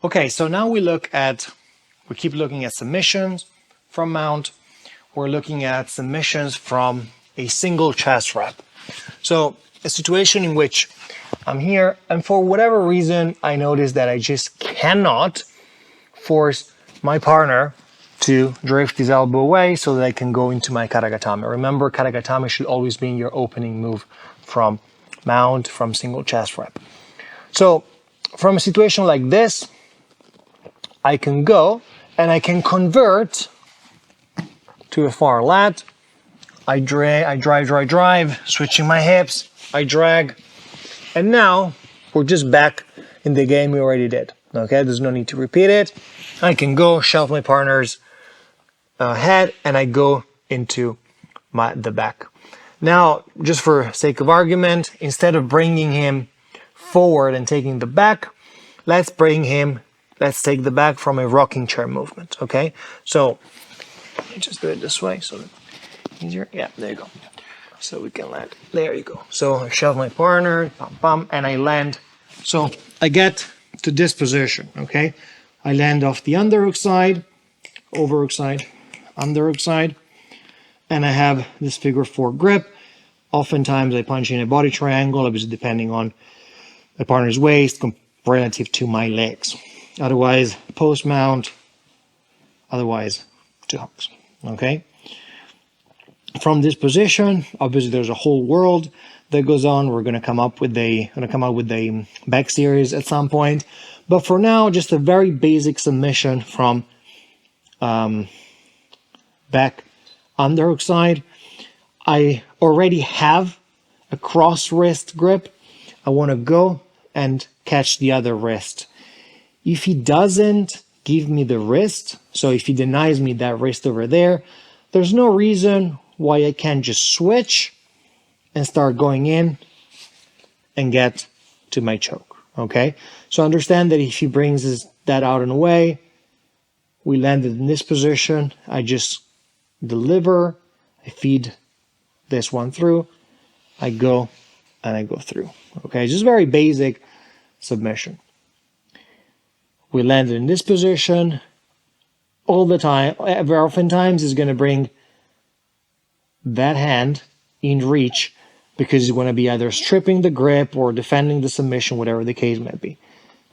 Okay, so now we keep looking at submissions from mount. We're looking at submissions from a single chest rep. So a situation in which I'm here and for whatever reason, I notice that I just cannot force my partner to drift his elbow away so that I can go into my karagatame. Remember, karagatame should always be your opening move from mount, from single chest rep. So from a situation like this, I can go and I can convert to a far lat. I drive, switching my hips, I drag, and now we're just back in the game we already did. Okay, there's no need to repeat it. I can go shelf my partner's head and I go into the back. Now, just for sake of argument, instead of bringing him forward and taking the back, let's take the back from a rocking chair movement, okay? So, let me just do it this way so it's easier. Yeah, there you go. So we can land. There you go. So I shove my partner, bum, bum, and I land. So I get to this position, okay? I land off the under hook side, over hook side, under hook side, and I have this figure 4 grip. Oftentimes I punch in a body triangle, obviously depending on the partner's waist relative to my legs. Otherwise, post mount, otherwise 2 hooks, okay? From this position, obviously there's a whole world that goes on. We're going to come up with a back series at some point, but for now, just a very basic submission from back underhook side. I already have a cross wrist grip. I want to go and catch the other wrist. If he doesn't give me the wrist, so if he denies me that wrist over there, there's no reason why I can't just switch and start going in and get to my choke, okay? So understand that if he brings that out and away, we landed in this position, I just deliver, I feed this one through, I go and I go through, okay? Just very basic submission. We landed in this position all the time. Very oftentimes is going to bring that hand in reach because he's going to be either stripping the grip or defending the submission, whatever the case may be.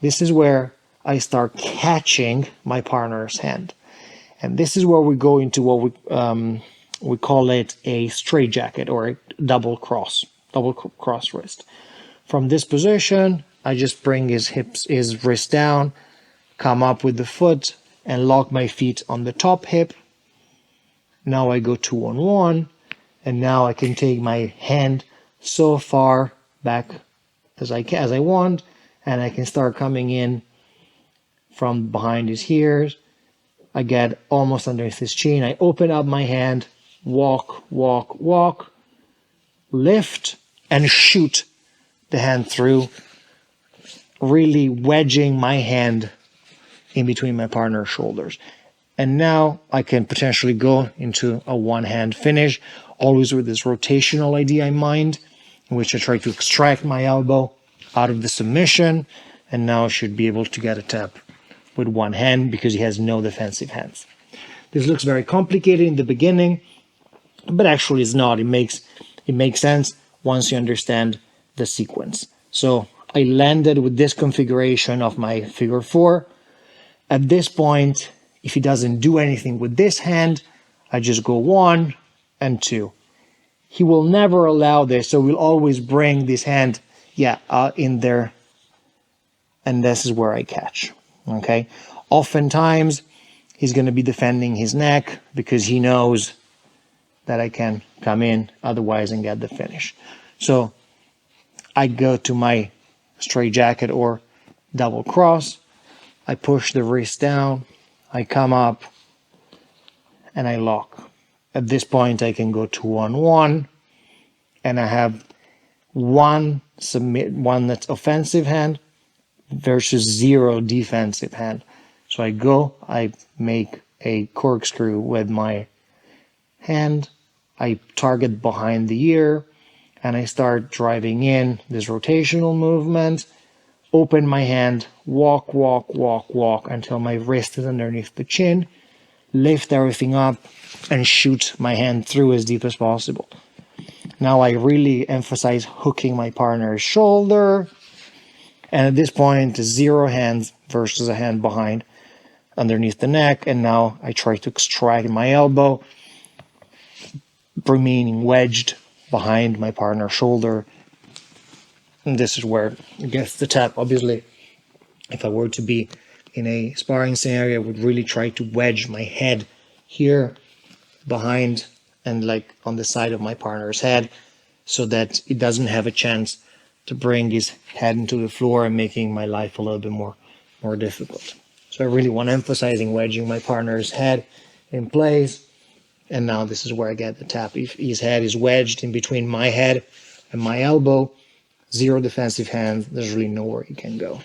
This is where I start catching my partner's hand. And this is where we go into what we call it a straight jacket or a double cross wrist. From this position, I just bring his wrist down, come up with the foot and lock my feet on the top hip. Now I go 2-on-1. And now I can take my hand so far back as I want, and I can start coming in from behind his ears. I get almost underneath his chin. I open up my hand, walk, lift, and shoot the hand through, really wedging my hand in between my partner's shoulders. And now I can potentially go into a one-hand finish, always with this rotational idea in mind, in which I try to extract my elbow out of the submission, and now I should be able to get a tap with one hand because he has no defensive hands. This looks very complicated in the beginning, but actually it's not. It makes sense once you understand the sequence. So I landed with this configuration of my figure 4. At this point, if he doesn't do anything with this hand, I just go 1 and 2. He will never allow this, so we'll always bring this hand, in there, and this is where I catch, okay? Oftentimes, he's going to be defending his neck because he knows that I can come in otherwise and get the finish. So I go to my straight jacket or double cross, I push the wrist down, I come up, and I lock. At this point, I can go 2-on-1, and I have one that's offensive hand versus 0 defensive hand. So I go, I make a corkscrew with my hand, I target behind the ear, and I start driving in this rotational movement, open my hand, walk, walk, walk, walk until my wrist is underneath the chin, lift everything up, and shoot my hand through as deep as possible. Now I really emphasize hooking my partner's shoulder, and at this point, 0 hands versus a hand behind underneath the neck, and now I try to extract my elbow, remaining wedged behind my partner's shoulder. And this is where it gets the tap. Obviously, if I were to be in a sparring scenario, I would really try to wedge my head here behind and like on the side of my partner's head so that it doesn't have a chance to bring his head into the floor and making my life a little bit more difficult. So I really want to emphasizing wedging my partner's head in place. And now this is where I get the tap. If his head is wedged in between my head and my elbow, 0 defensive hands, there's really nowhere he can go.